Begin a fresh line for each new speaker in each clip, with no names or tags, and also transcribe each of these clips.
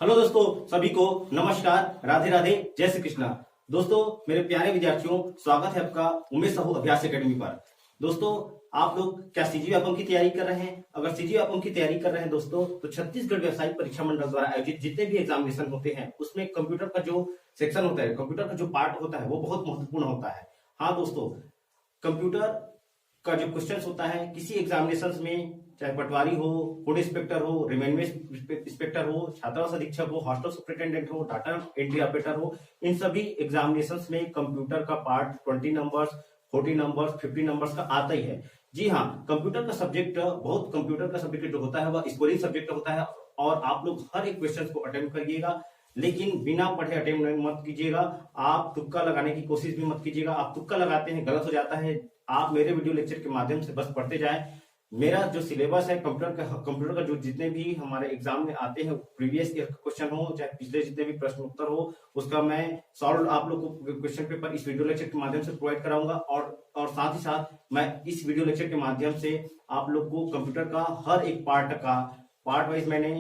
Hello दोस्तों, सभी को नमस्कार, राधे राधे, जय श्री कृष्णा। दोस्तों मेरे प्यारे विद्यार्थियों, स्वागत है आपका उमेश साहू अभ्यास एकेडमी पर। दोस्तों आप लोग क्या सीजी व्यापम की तैयारी कर रहे हैं? अगर सीजी व्यापम की तैयारी कर रहे हैं दोस्तों, तो छत्तीसगढ़ व्यावसायिक परीक्षा मंडल द्वारा आयोजित जितने भी एग्जामिनेशन होते हैं उसमें कंप्यूटर का जो सेक्शन होता है, कंप्यूटर का जो पार्ट होता है वो बहुत महत्वपूर्ण होता है। हाँ दोस्तों, कंप्यूटर का जो क्वेश्चन होता है किसी एग्जामिनेशन में, चाहे पटवारी हो, फूड इंस्पेक्टर हो, रेवेन्यू इंस्पेक्टर हो, छात्रावास अधीक्षक हो, हॉस्टल सुपरिटेंडेंट हो, डाटा एंट्री ऑपरेटर हो, इन सभी एग्जामिनेशन में कंप्यूटर का पार्ट 20 नंबर्स, 40 नंबर्स, 50 नंबर्स का आता ही है। जी हाँ, कंप्यूटर का सब्जेक्ट बहुत कंप्यूटर का सब्जेक्ट जो होता है वह स्कोरिंग सब्जेक्ट होता है और आप लोग हर एक क्वेश्चन को अटेम्प्ट करिएगा, लेकिन बिना पढ़े अटेम्प्ट मत कीजिएगा। आप तुक्का लगाने की कोशिश भी मत कीजिएगा। आप तुक्का लगाते हैं, गलत हो जाता है। आप मेरे वीडियो लेक्चर के माध्यम से बस पढ़ते जाएं। मेरा जो सिलेबस है कंप्यूटर का जो जितने भी हमारे एग्जाम में आते हैं, प्रीवियस ईयर का क्वेश्चन हो चाहे पिछले जितने भी प्रश्न उत्तर हो, उसका मैं सॉल्व आप लोग को क्वेश्चन पेपर इस वीडियो लेक्चर के माध्यम से प्रोवाइड कराऊंगा। और साथ ही साथ मैं इस वीडियो लेक्चर के माध्यम से आप लोग को कंप्यूटर का हर एक पार्ट वाइज मैंने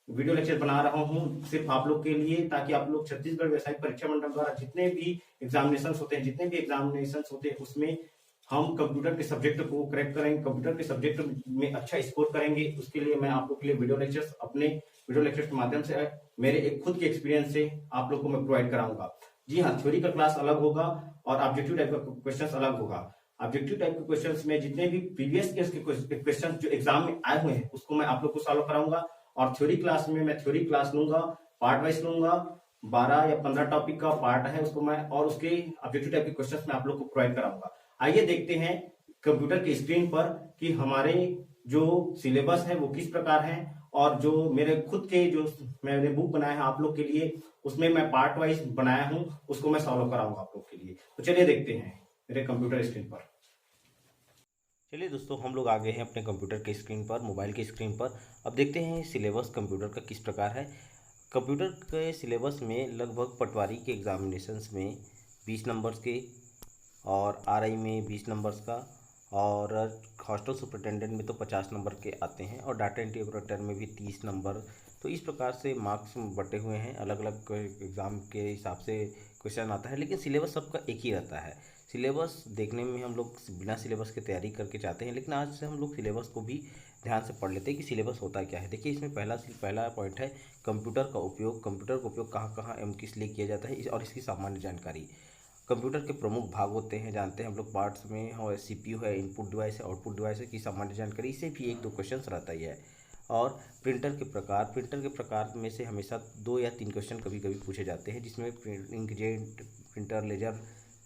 वीडियो लेक्चर बना रहा हूँ सिर्फ आप लोग के लिए, ताकि आप लोग छत्तीसगढ़ व्यावसायिक परीक्षा मंडल द्वारा जितने भी एग्जामिनेशन होते हैं उसमें हम कंप्यूटर के सब्जेक्ट को क्रैक करेंगे, कंप्यूटर के सब्जेक्ट में अच्छा स्कोर करेंगे। उसके लिए मैं आप लोग के लिए वीडियो लेक्चर्स अपने वीडियो लेक्चर्स के माध्यम से मेरे एक खुद के एक्सपीरियंस से आप लोग को मैं प्रोवाइड कराऊंगा। जी हाँ, थ्योरी का क्लास अलग होगा और ऑब्जेक्टिव टाइप का क्वेश्चन अलग होगा। ऑब्जेक्टिव टाइप के क्वेश्चन में जितने भी प्रीवियस ईयर के क्वेश्चन जो एग्जाम में आए हुए हैं उसको मैं आप लोग को सॉल्व कराऊंगा। और थ्योरी क्लास में मैं थ्योरी क्लास लूंगा, पार्ट वाइज लूंगा। 12 या 15 टॉपिक का पार्ट है उसको मैं, और उसके ऑब्जेक्टिव टाइप के क्वेश्चन मैं आप लोग को प्रोवाइड कराऊंगा। आइए देखते हैं कंप्यूटर की स्क्रीन पर कि हमारे जो सिलेबस है वो किस प्रकार है, और जो मेरे खुद के जो मैंने बुक बनाया है आप लोग के लिए उसमें मैं पार्ट वाइज बनाया हूं, उसको मैं सॉल्व कराऊंगा आप लोग के लिए। तो चलिए देखते हैं मेरे कंप्यूटर स्क्रीन पर।
चलिए दोस्तों, हम लोग आ गए हैं अपने कंप्यूटर की स्क्रीन पर, मोबाइल की स्क्रीन पर। अब देखते हैं सिलेबस कंप्यूटर का किस प्रकार है। कंप्यूटर के सिलेबस में लगभग पटवारी के एग्जामिनेशंस में 20 नंबर्स के, और आरआई में 20 नंबर्स का, और हॉस्टल सुपरिटेंडेंट में तो 50 नंबर के आते हैं, और डाटा एंट्री ऑपरेटर में भी 30 नंबर। तो इस प्रकार से मार्क्स बटे हुए हैं, अलग अलग एग्ज़ाम के हिसाब से क्वेश्चन आता है, लेकिन सिलेबस सबका एक ही रहता है। सिलेबस देखने में हम लोग बिना सिलेबस की तैयारी करके चाहते हैं, लेकिन आज से हम लोग सिलेबस को भी ध्यान से पढ़ लेते हैं कि सिलेबस होता क्या है। देखिए, इसमें पहला पॉइंट है कंप्यूटर का उपयोग। कंप्यूटर का उपयोग कहाँ कहाँ एवं किस लिए किया जाता है और इसकी सामान्य जानकारी। कंप्यूटर के प्रमुख भाग होते हैं, जानते हैं हम लोग, पार्ट्स में हो सीपीयू है, इनपुट डिवाइस है, आउटपुट डिवाइस है, की सामान्य जानकारी। इसे भी एक दो क्वेश्चन रहता ही है। और प्रिंटर के प्रकार में से हमेशा 2 या 3 क्वेश्चन कभी कभी पूछे जाते हैं, जिसमें inkjet printer, laser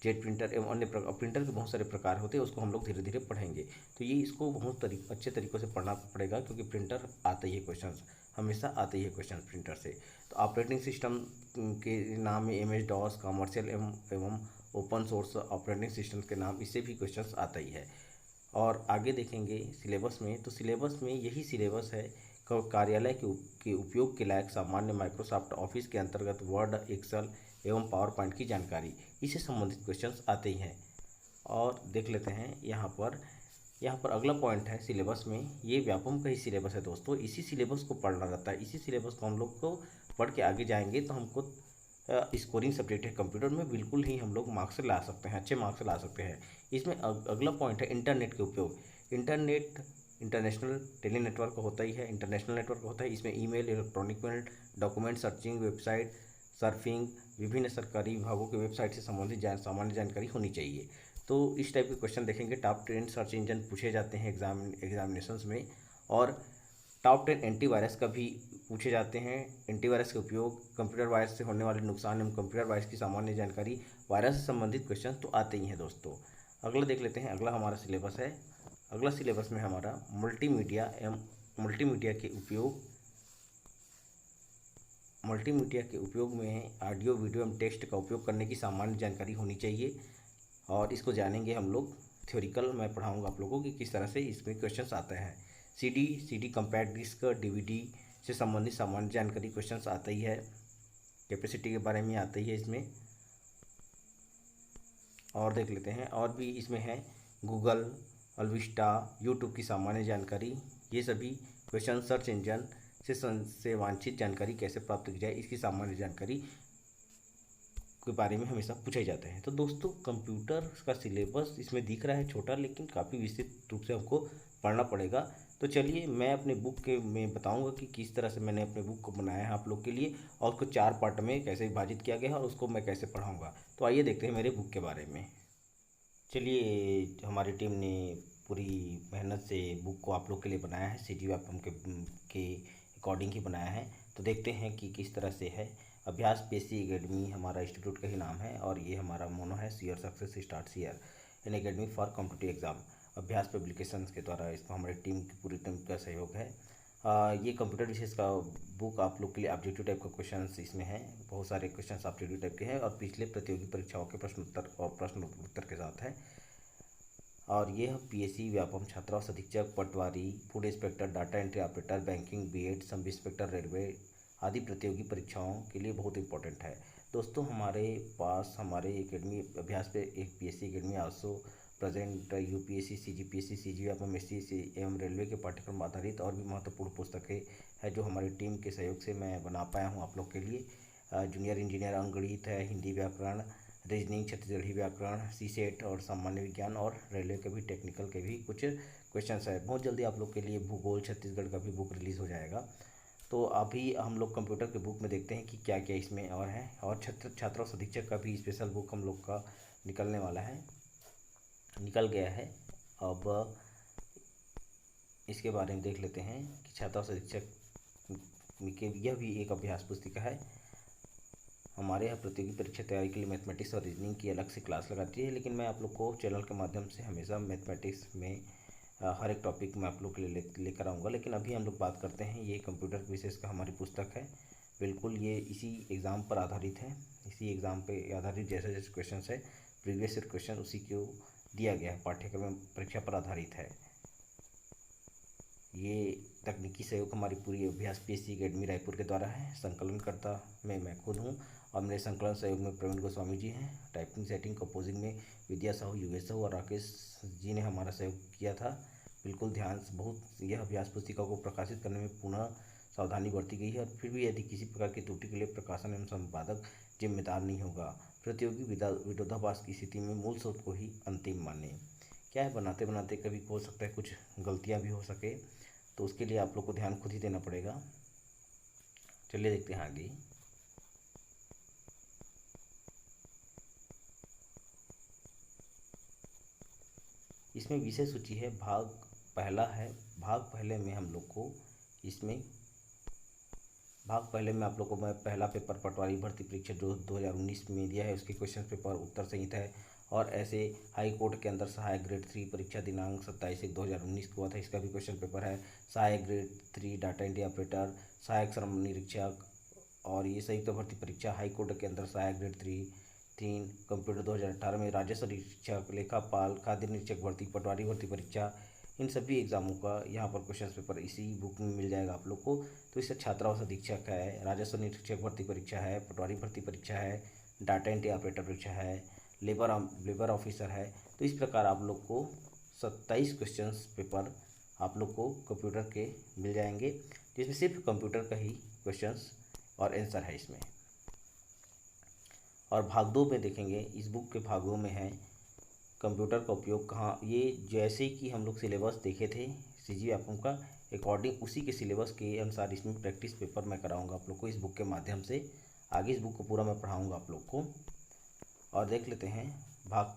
jet printer एवं अन्य प्रिंटर के बहुत सारे प्रकार होते हैं। उसको हम लोग धीरे धीरे पढ़ेंगे। तो ये इसको बहुत अच्छे तरीक़ों से पढ़ना पड़ेगा, क्योंकि प्रिंटर आते ही है क्वेश्चन, हमेशा आते ही है क्वेश्चन प्रिंटर से। तो ऑपरेटिंग सिस्टम के नाम में MS DOS, कमर्शियल एवं ओपन सोर्स ऑपरेटिंग सिस्टम के नाम, इससे भी क्वेश्चन आता ही है। और आगे देखेंगे सिलेबस में, तो सिलेबस में यही सिलेबस है कार्यालय के उपयोग के लायक सामान्य माइक्रोसॉफ्ट ऑफिस के अंतर्गत वर्ड, एक्सेल एवं पावर पॉइंट की जानकारी, इससे संबंधित क्वेश्चंस आते ही हैं। और देख लेते हैं यहाँ पर अगला पॉइंट है सिलेबस में, ये व्यापम का ही सिलेबस है दोस्तों। इसी सिलेबस को पढ़ना रहता है, इसी सिलेबस को हम लोग को पढ़ के आगे जाएंगे तो हमको स्कोरिंग सब्जेक्ट है कंप्यूटर में, बिल्कुल ही हम लोग मार्क्स ला सकते हैं, अच्छे मार्क्स ला सकते हैं। इसमें अगला पॉइंट है इंटरनेट के उपयोग। इंटरनेट इंटरनेशनल टेली नेटवर्क होता ही है, इंटरनेशनल नेटवर्क होता है। इसमें email, electronic mail, document searching, website surfing, विभिन्न सरकारी विभागों के वेबसाइट से संबंधित सामान्य जानकारी होनी चाहिए। तो इस टाइप के क्वेश्चन देखेंगे। टॉप 10 सर्च इंजन पूछे जाते हैं एग्जामिनेशंस में, और टॉप 10 एंटीवायरस का भी पूछे जाते हैं। एंटीवायरस के उपयोग, कंप्यूटर वायरस से होने वाले नुकसान एवं कंप्यूटर वायरस की सामान्य जानकारी, वायरस से संबंधित क्वेश्चन तो आते ही हैं दोस्तों। अगला देख लेते हैं, अगला हमारा सिलेबस है। अगला सिलेबस में हमारा मल्टीमीडिया के उपयोग में ऑडियो, वीडियो एवं टेक्स्ट का उपयोग करने की सामान्य जानकारी होनी चाहिए, और इसको जानेंगे हम लोग। थ्योरिकल मैं पढ़ाऊंगा आप लोगों को कि किस तरह से इसमें क्वेश्चंस आते हैं। सीडी कम्पैक्ट डिस्क, डीवीडी से संबंधित सामान्य जानकारी क्वेश्चंस आता ही है। कैपेसिटी के बारे में आता ही है इसमें। और देख लेते हैं, और भी इसमें है गूगल, अल्विस्टा, यूट्यूब की सामान्य जानकारी। ये सभी क्वेश्चन सर्च इंजन से वांछित जानकारी कैसे प्राप्त की जाए, इसकी सामान्य जानकारी के बारे में हमेशा पूछे जाते हैं। तो दोस्तों कंप्यूटर का सिलेबस इसमें दिख रहा है छोटा, लेकिन काफ़ी विस्तृत रूप से हमको पढ़ना पड़ेगा। तो चलिए मैं अपने बुक के में बताऊंगा कि किस तरह से मैंने अपने बुक को बनाया है आप लोग के लिए, और उसको 4 पार्ट में कैसे विभाजित किया गया है और उसको मैं कैसे पढ़ाऊँगा। तो आइए देखते हैं मेरे बुक के बारे में। चलिए हमारी टीम ने पूरी मेहनत से बुक को आप लोग के लिए बनाया है, सी जी व्यापम के अकॉर्डिंग ही बनाया है। तो देखते हैं कि किस तरह से है। अभ्यास पीएससी एकेडमी हमारा इंस्टीट्यूट का ही नाम है, और ये हमारा मोनो है your success starts here, N academy for competitive exam. अभ्यास पब्लिकेशंस के द्वारा इसमें हमारी टीम की पूरी टीम का सहयोग है। ये कंप्यूटर विशेष का बुक आप लोग के लिए ऑब्जेक्टिव टाइप का क्वेश्चंस इसमें है, बहुत सारे क्वेश्चंस ऑब्जेक्टिव टाइप के हैं और पिछले प्रतियोगी परीक्षाओं के प्रश्न उत्तर के साथ है। और यह पीएससी व्यापम छात्रावास अधीक्षक, पटवारी, food inspector, data entry operator, banking, BEd, sub inspector, railway आदि प्रतियोगी परीक्षाओं के लिए बहुत इंपॉर्टेंट है। दोस्तों हमारे पास हमारे एकेडमी अभ्यास पे एक PSC academy also present UPSC, CGPSC, CG Vyapam, SC एवं रेलवे के पाठ्यक्रम आधारित और भी महत्वपूर्ण पुस्तकें है जो हमारी टीम के सहयोग से मैं बना पाया हूँ आप लोग के लिए। जूनियर इंजीनियर अंकगणित है, हिंदी व्याकरण, रीजनिंग, छत्तीसगढ़ी व्याकरण, सीसेट और सामान्य विज्ञान, और रेलवे के भी टेक्निकल के भी कुछ क्वेश्चंस है। बहुत जल्दी आप लोग के लिए भूगोल छत्तीसगढ़ का भी बुक रिलीज़ हो जाएगा। तो अभी हम लोग कंप्यूटर के बुक में देखते हैं कि क्या क्या इसमें और है। और छात्रावास अधीक्षक का भी स्पेशल बुक हम लोग का निकलने वाला है, निकल गया है। अब इसके बारे में देख लेते हैं कि छात्रावास अधीक्षक के यह भी एक अभ्यास पुस्तिका है। हमारे यहाँ प्रतियोगी परीक्षा तैयारी के लिए मैथमेटिक्स और रीजनिंग की अलग से क्लास लगाती है, लेकिन मैं आप लोग को चैनल के माध्यम से हमेशा मैथमेटिक्स में हर एक टॉपिक में आप लोग के लिए लेकर आऊँगा। लेकिन अभी हम लोग बात करते हैं, ये कंप्यूटर विशेष का हमारी पुस्तक है, बिल्कुल ये इसी एग्ज़ाम पर आधारित है, इसी एग्ज़ाम पे आधारित जैसे जैसे क्वेश्चन है प्रीवियस ईयर क्वेश्चन उसी को दिया गया है, पाठ्यक्रम परीक्षा पर आधारित है। ये तकनीकी सहयोग हमारी पूरी अभ्यास पीएससी एकेडमी रायपुर के द्वारा है। संकलनकर्ता में मैं खुद हूँ और मेरे संकलन सहयोग में प्रवीण गोस्वामी जी हैं। टाइपिंग, सेटिंग, कंपोजिंग में विद्या साहू, योगेश साहू और राकेश जी ने हमारा सहयोग किया था। बिल्कुल ध्यान से बहुत यह अभ्यास पुस्तिका को प्रकाशित करने में पुनः सावधानी बरती गई है, और फिर भी यदि किसी प्रकार की त्रुटि के लिए प्रकाशन एवं संपादक जिम्मेदार नहीं होगा। प्रतियोगी विरोधाभास की स्थिति में मूल स्रोत को ही अंतिम माने। क्या है, बनाते बनाते कभी हो सकता है कुछ गलतियाँ भी हो सके, तो उसके लिए आप लोग को ध्यान खुद ही देना पड़ेगा। चलिए देखते हैं आगे। इसमें विषय सूची है, भाग पहला है। भाग पहले में हम लोग को इसमें भाग पहले में आप लोग को मैं पहला पेपर पटवारी भर्ती परीक्षा जो 2019 में दिया है उसके क्वेश्चन पेपर उत्तर संहिता है, और ऐसे हाई कोर्ट के अंदर सहायक ग्रेड 3 परीक्षा दिनांक 27/1/2019 को हुआ था, इसका भी क्वेश्चन पेपर है। सहायक ग्रेड 3 डाटा एंट्री ऑपरेटर, सहायक श्रम निरीक्षक, और ये संयुक्त भर्ती परीक्षा हाई कोर्ट के अंदर सहायक ग्रेड 3 कंप्यूटर 2018 में, राजस्व निरीक्षक, लेखापाल, खाद्य निरीक्षक भर्ती, पटवारी भर्ती परीक्षा, इन सभी एग्जामों का यहाँ पर क्वेश्चन पेपर इसी बुक में मिल जाएगा आप लोग को। तो इससे छात्रावास अधीक्षक है, राजस्व निरीक्षक भर्ती परीक्षा है, पटवारी भर्ती परीक्षा है, डाटा एंट्री ऑपरेटर परीक्षा है, लेबर ऑफिसर है। तो इस प्रकार आप लोग को 27 क्वेश्चन पेपर आप लोग को कंप्यूटर के मिल जाएंगे, जिसमें सिर्फ कंप्यूटर का ही क्वेश्चंस और आंसर है इसमें। और भाग 2 में देखेंगे, इस बुक के भाग 2 में है कंप्यूटर का उपयोग कहाँ। ये जैसे कि हम लोग सिलेबस देखे थे सीजी व्यापम का अकॉर्डिंग, उसी के सिलेबस के अनुसार इसमें प्रैक्टिस पेपर मैं कराऊंगा आप लोग को इस बुक के माध्यम से। आगे इस बुक को पूरा मैं पढ़ाऊंगा आप लोग को। और देख लेते हैं भाग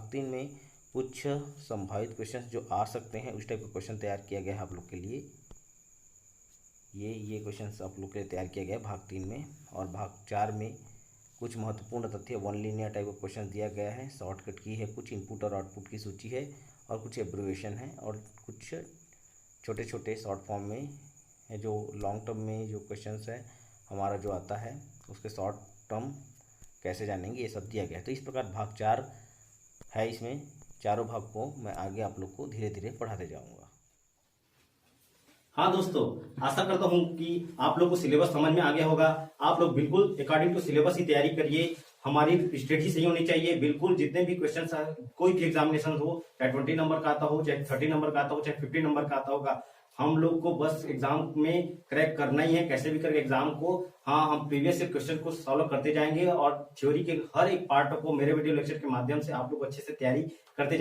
3 में कुछ संभावित क्वेश्चन जो आ सकते हैं उस टाइप का क्वेश्चन तैयार किया गया है आप लोग के लिए। ये क्वेश्चन आप लोग के लिए तैयार किया गया है भाग 3 में। और भाग 4 में कुछ महत्वपूर्ण तथ्य, वन लीनियर टाइप का क्वेश्चन दिया गया है, शॉर्टकट की है, कुछ इनपुट और आउटपुट की सूची है, और कुछ एब्रिविएशन है, और कुछ छोटे छोटे शॉर्ट फॉर्म में है जो लॉन्ग टर्म में जो क्वेश्चंस है हमारा जो आता है उसके शॉर्ट टर्म कैसे जानेंगे, ये सब दिया गया है। तो इस प्रकार भाग 4 है, इसमें चारों भाग को मैं आगे आप लोग को धीरे धीरे पढ़ाते जाऊँगा।
हाँ दोस्तों, आशा करता हूँ कि आप लोग को सिलेबस समझ में आ गया होगा। आप लोग बिल्कुल अकॉर्डिंग टू सिलेबस ही तैयारी करिए। हमारी स्ट्रेटजी सही होनी चाहिए। बिल्कुल जितने भी क्वेश्चन कोई भी एग्जामिनेशन हो, चाहे 20 नंबर का आता हो, चाहे 30 नंबर का आता हो, चाहे 50 नंबर का आता होगा, हम लोग को बस एग्जाम में क्रैक करना ही है, कैसे भी करके एग्जाम को। हाँ, हम प्रीवियस क्वेश्चन को सॉल्व करते जाएंगे और थ्योरी के हर एक पार्ट को मेरे वीडियो लेक्चर के माध्यम से आप लोग अच्छे से तैयारी करते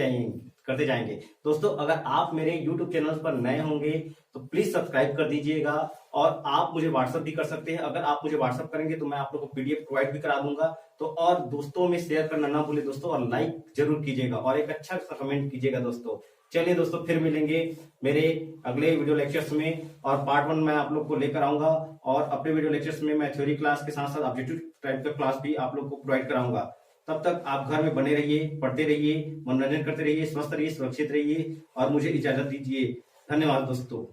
जाएंगे। दोस्तों, अगर आप मेरे YouTube चैनल पर नए होंगे तो प्लीज सब्सक्राइब कर दीजिएगा और आप मुझे व्हाट्सअप भी कर सकते हैं। अगर आप मुझे व्हाट्सअप करेंगे तो मैं आप लोग को PDF प्रोवाइड भी करा दूंगा। तो और दोस्तों में शेयर करना ना भूले दोस्तों, और लाइक जरूर कीजिएगा और एक अच्छा सा कमेंट कीजिएगा दोस्तों। चलिए दोस्तों, फिर मिलेंगे मेरे अगले वीडियो लेक्चर्स में, और पार्ट 1 मैं आप लोग को लेकर आऊंगा, और अपने वीडियो लेक्चर्स में मैं थ्योरी क्लास के साथ साथ ऑब्जेक्टिव टाइप का क्लास भी आप लोग को प्रोवाइड कराऊंगा। तब तक आप घर में बने रहिए, पढ़ते रहिए, मनोरंजन करते रहिए, स्वस्थ रहिए, सुरक्षित रहिए और मुझे इजाजत दीजिए। धन्यवाद दोस्तों।